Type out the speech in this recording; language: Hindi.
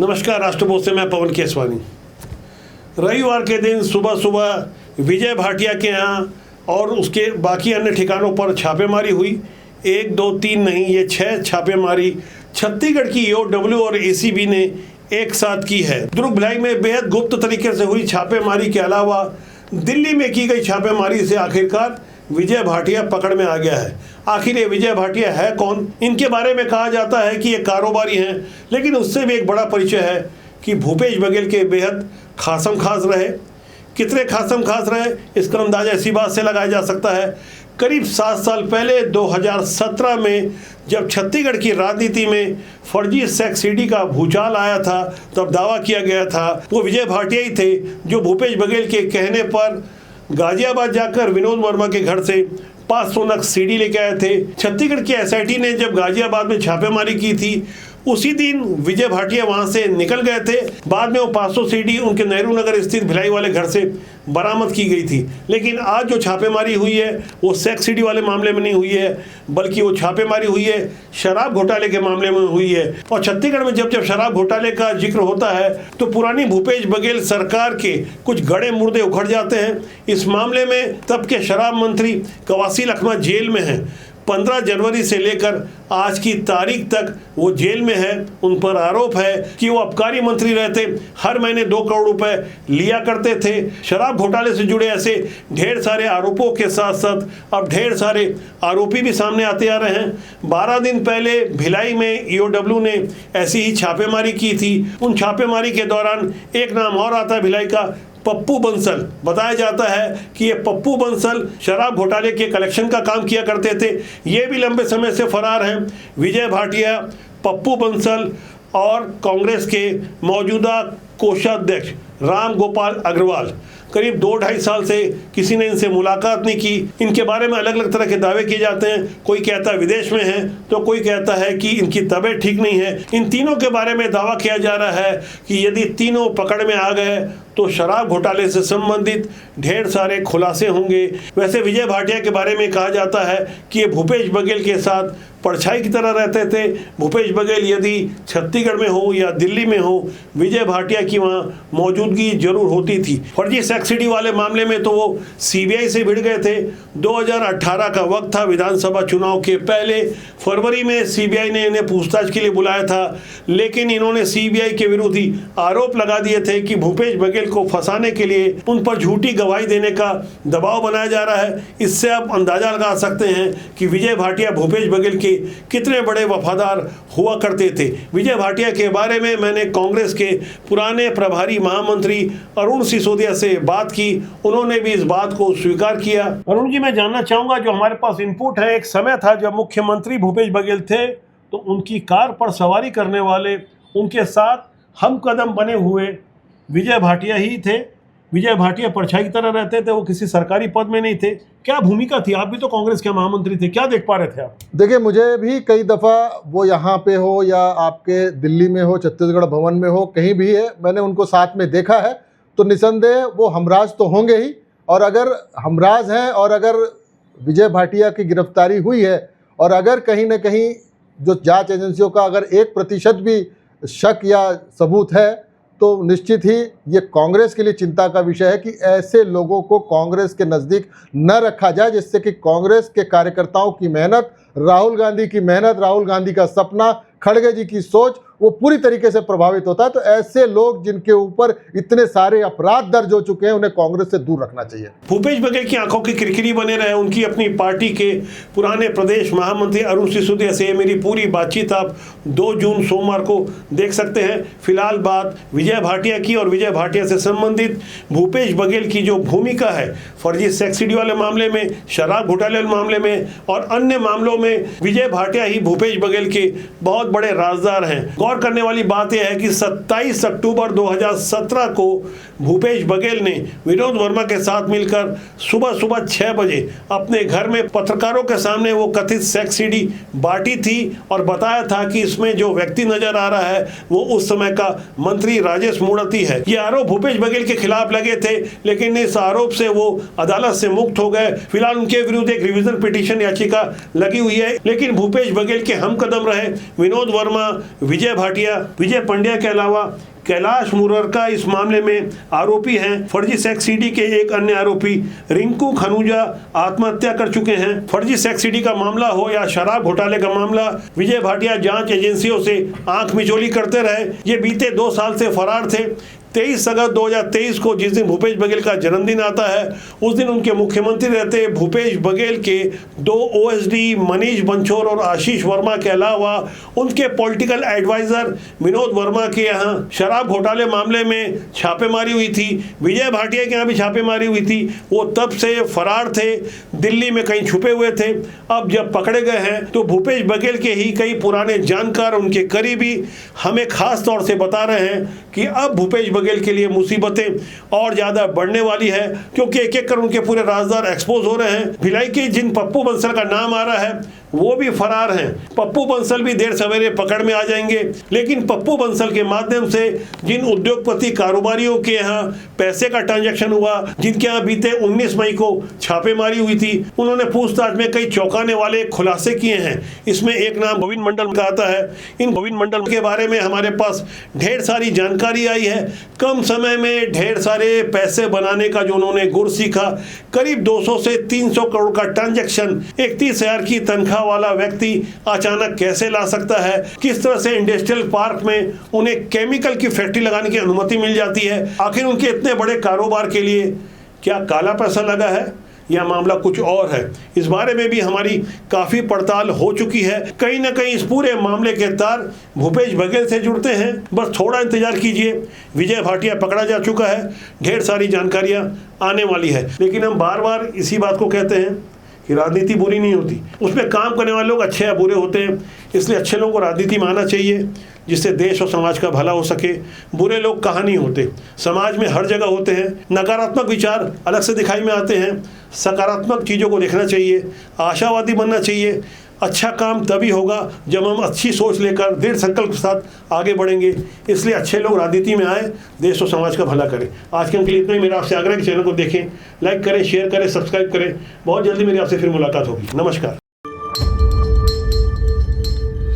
नमस्कार, राष्ट्रपोस्ट से मैं पवन केसवानी। रविवार के दिन सुबह सुबह विजय भाटिया के यहाँ और उसके बाकी अन्य ठिकानों पर छापेमारी हुई। 1, 2, 3 नहीं, ये 6 छापेमारी छत्तीसगढ़ की ईओडब्ल्यू और एसीबी ने एक साथ की है। दुर्ग भिलाई में बेहद गुप्त तरीके से हुई छापेमारी के अलावा दिल्ली में की गई छापेमारी से आखिरकार विजय भाटिया पकड़ में आ गया है। आखिर ये विजय भाटिया है कौन? इनके बारे में कहा जाता है कि ये कारोबारी हैं, लेकिन उससे भी एक बड़ा परिचय है कि भूपेश बघेल के बेहद खासम खास रहे। कितने खासम खास रहे इसका अंदाजा इसी बात से लगाया जा सकता है। करीब 7 साल पहले 2017 में जब छत्तीसगढ़ की राजनीति में फर्जी सेक्स सीडी का भूचाल आया था, तब दावा किया गया था वो विजय भाटिया ही थे जो भूपेश बघेल के कहने पर गाजियाबाद जाकर विनोद वर्मा के घर से 500 नग सीडी लेके आए थे। छत्तीसगढ़ की एसआईटी ने जब गाजियाबाद में छापेमारी की थी, उसी दिन विजय भाटिया वहां से निकल गए थे। बाद में वो 500 सीडी उनके नेहरू नगर स्थित भिलाई वाले घर से बरामद की गई थी। लेकिन आज जो छापेमारी हुई है वो सेक्स सीडी वाले मामले में नहीं हुई है, बल्कि वो छापेमारी हुई है शराब घोटाले के मामले में हुई है। और छत्तीसगढ़ में जब जब शराब घोटाले का जिक्र होता है तो पुरानी भूपेश बघेल सरकार के कुछ गड़े मुर्दे उखड़ जाते हैं। इस मामले में तब के शराब मंत्री कवासी लखमा जेल में हैं। 15 जनवरी से लेकर आज की तारीख तक वो जेल में है। उन पर आरोप है कि वो आबकारी मंत्री रहते, हर महीने 2 करोड़ रुपए लिया करते थे। शराब घोटाले से जुड़े ऐसे ढेर सारे आरोपों के साथ साथ अब ढेर सारे आरोपी भी सामने आते आ रहे हैं। 12 दिन पहले भिलाई में ईओडब्ल्यू ने ऐसी ही छापेमारी की थी। उन छापेमारी के दौरान एक नाम और आता है भिलाई का, पप्पू बंसल। बताया जाता है कि ये पप्पू बंसल शराब घोटाले के कलेक्शन का काम किया करते थे। ये भी लंबे समय से फरार हैं। विजय भाटिया, पप्पू बंसल और कांग्रेस के मौजूदा कोषाध्यक्ष राम गोपाल अग्रवाल करीब 2-2.5 साल से किसी ने इनसे मुलाकात नहीं की। इनके बारे में अलग अलग तरह के दावे किए जाते हैं। कोई कहता है विदेश में हैं, तो कोई कहता है कि इनकी तबीयत ठीक नहीं है। इन तीनों के बारे में दावा किया जा रहा है कि यदि तीनों पकड़ में आ गए तो शराब घोटाले से संबंधित ढेर सारे खुलासे होंगे। वैसे विजय भाटिया के बारे में कहा जाता है कि ये भूपेश बघेल के साथ परछाई की तरह रहते थे। भूपेश बघेल यदि छत्तीसगढ़ में हो या दिल्ली में हो, विजय भाटिया की वहाँ मौजूदगी जरूर होती थी। फर्जी सेक्स सीडी वाले मामले में तो वो सीबीआई से भिड़ गए थे। 2018 का वक्त था, विधानसभा चुनाव के पहले फरवरी में सीबीआई ने इन्हें पूछताछ के लिए बुलाया था, लेकिन इन्होंने सीबीआई के विरुद्ध ही आरोप लगा दिए थे कि भूपेश बघेल को फंसाने के लिए उन पर झूठी गवाही देने का दबाव बनाया जा रहा है। इससे आप अंदाजा लगा सकते हैं कि विजय भाटिया भूपेश बघेल के कितने बड़े वफादार हुआ करते थे। विजय भाटिया के बारे में मैंने कांग्रेस के पुराने प्रभारी महामंत्री अरुण सिसोदिया से बात की। उन्होंने भी इस बात को स्वीकार किया। अरुण जी, मैं जानना चाहूंगा, जो हमारे पास इनपुट है, एक समय था जब मुख्यमंत्री भूपेश बघेल थे तो उनकी कार पर सवारी करने वाले उनके साथ हम कदम बने हुए विजय भाटिया ही थे। विजय भाटिया परछाई की तरह रहते थे, वो किसी सरकारी पद में नहीं थे। क्या भूमिका थी? आप भी तो कांग्रेस के महामंत्री थे, क्या देख पा रहे थे आप? देखिए, मुझे भी कई दफ़ा वो यहाँ पे हो या आपके दिल्ली में हो, छत्तीसगढ़ भवन में हो, कहीं भी है, मैंने उनको साथ में देखा है। तो निसंदेह वो हमराज तो होंगे ही, और अगर हमराज हैं और अगर विजय भाटिया की गिरफ्तारी हुई है और अगर कहीं ना कहीं जो जांच एजेंसियों का अगर 1% भी शक या सबूत है, तो निश्चित ही ये कांग्रेस के लिए चिंता का विषय है कि ऐसे लोगों को कांग्रेस के नज़दीक न रखा जाए, जिससे कि कांग्रेस के कार्यकर्ताओं की मेहनत, राहुल गांधी की मेहनत, राहुल गांधी का सपना, खड़गे जी की सोच, वो पूरी तरीके से प्रभावित होता है। तो ऐसे लोग जिनके ऊपर इतने सारे अपराध दर्ज हो चुके हैं, उन्हें कांग्रेस से दूर रखना चाहिए। भूपेश बघेल की आंखों की किरकिरी बने रहे। उनकी अपनी पार्टी के पुराने प्रदेश महामंत्री अरुण सिसोदिया से मेरी पूरी बातचीत आप 2 जून सोमवार को देख सकते हैं। फिलहाल बात विजय भाटिया की और विजय भाटिया से संबंधित भूपेश बघेल की जो भूमिका है फर्जी सेक्स सीडी वाले मामले में, शराब घोटाले वाले मामले में और अन्य मामलों में, विजय भाटिया ही भूपेश बघेल के बहुत बड़े राजदार हैं। गौर करने वाली बात यह है कि 27 अक्टूबर 2017 को भूपेश बघेल ने विनोद वर्मा के साथ मिलकर सुबह 6 बजे अपने घर में पत्रकारों के सामने वो कथित सेक्स सीडी बांटी थी और बताया था कि इसमें जो व्यक्ति नजर आ रहा है वो उस समय का मंत्री राजेश मूणत है। ये आरोप भूपेश बघेल के खिलाफ लगे थे, लेकिन इस आरोप से वो अदालत से मुक्त हो गए। फिलहाल उनके विरुद्ध एक रिवीजन पिटीशन याचिका लगी हुई है, लेकिन भूपेश बघेल के हमकदम रहे विनोद वर्मा, विजय विजय भाटिया, विजय पंड्या के अलावा कैलाश मुररका इस मामले में आरोपी हैं। फर्जी सेक्स सीडी के एक अन्य आरोपी रिंकू खनूजा आत्महत्या कर चुके हैं। फर्जी सेक्स सीडी का मामला हो या शराब घोटाले का मामला, विजय भाटिया जांच एजेंसियों से आंख मिचौली करते रहे। ये बीते 2 साल से फरार थे। 23 अगस्त 2023 को जिस दिन भूपेश बघेल का जन्मदिन आता है, उस दिन उनके मुख्यमंत्री रहते भूपेश बघेल के 2 ओएसडी मनीष बंछोर और आशीष वर्मा के अलावा उनके पॉलिटिकल एडवाइजर विनोद वर्मा के यहाँ शराब घोटाले मामले में छापेमारी हुई थी। विजय भाटिया के यहाँ भी छापेमारी हुई थी। वो तब से फरार थे, दिल्ली में कहीं छुपे हुए थे। अब जब पकड़े गए हैं तो भूपेश बघेल के ही कई पुराने जानकार, उनके करीबी हमें खास तौर से बता रहे हैं कि अब भूपेश बघेल के लिए मुसीबतें और ज्यादा बढ़ने वाली है, क्योंकि एक एक कर उनके पूरे राजदार एक्सपोज हो रहे हैं। भिलाई के जिन पप्पू बंसल का नाम आ रहा है वो भी फरार हैं। पप्पू बंसल भी देर सवेरे पकड़ में आ जाएंगे, लेकिन पप्पू बंसल के माध्यम से जिन उद्योगपति कारोबारियों के यहाँ पैसे का ट्रांजैक्शन हुआ, जिनके यहाँ बीते 19 मई को छापेमारी हुई थी, उन्होंने पूछताछ में कई चौंकाने वाले खुलासे किए हैं। इसमें एक नाम गोविंद मंडल का आता है। इन गोविंद मंडल के बारे में हमारे पास ढेर सारी जानकारी आई है। कम समय में ढेर सारे पैसे बनाने का जो उन्होंने गुर सीखा, करीब 200 से 300 करोड़ का ट्रांजैक्शन 31,000 की तनख्वाह वाला व्यक्ति अचानक कैसे ला सकता है, किस तरह से इंडस्ट्रियल पार्क में उन्हें केमिकल की फैक्ट्री लगाने की अनुमति मिल जाती है। आखिर उनके इतने बड़े कारोबार के लिए क्या काला पैसा लगा है या मामला कुछ और है, इस बारे में भी हमारी काफ़ी पड़ताल हो चुकी है। कहीं ना कहीं इस पूरे मामले के तार भूपेश बघेल से जुड़ते हैं। बस थोड़ा इंतजार कीजिए, विजय भाटिया पकड़ा जा चुका है, ढेर सारी जानकारियां आने वाली है। लेकिन हम बार बार इसी बात को कहते हैं कि राजनीति बुरी नहीं होती, उसमें काम करने वाले लोग अच्छे या बुरे होते हैं। इसलिए अच्छे लोगों को राजनीति में आना चाहिए, जिससे देश और समाज का भला हो सके। बुरे लोग कहाँ नहीं होते, समाज में हर जगह होते हैं। नकारात्मक विचार अलग से दिखाई में आते हैं, सकारात्मक चीज़ों को देखना चाहिए, आशावादी बनना चाहिए। अच्छा काम तभी होगा जब हम अच्छी सोच लेकर दृढ़ संकल्प के साथ आगे बढ़ेंगे। इसलिए अच्छे लोग राजनीति में आए, देश और समाज का भला करें। आज के अंक के लिए इतना ही। मेरा आपसे आग्रह है कि चैनल को देखें, लाइक करें, शेयर करें, सब्सक्राइब करें। बहुत जल्दी मेरी आपसे फिर मुलाकात होगी। नमस्कार।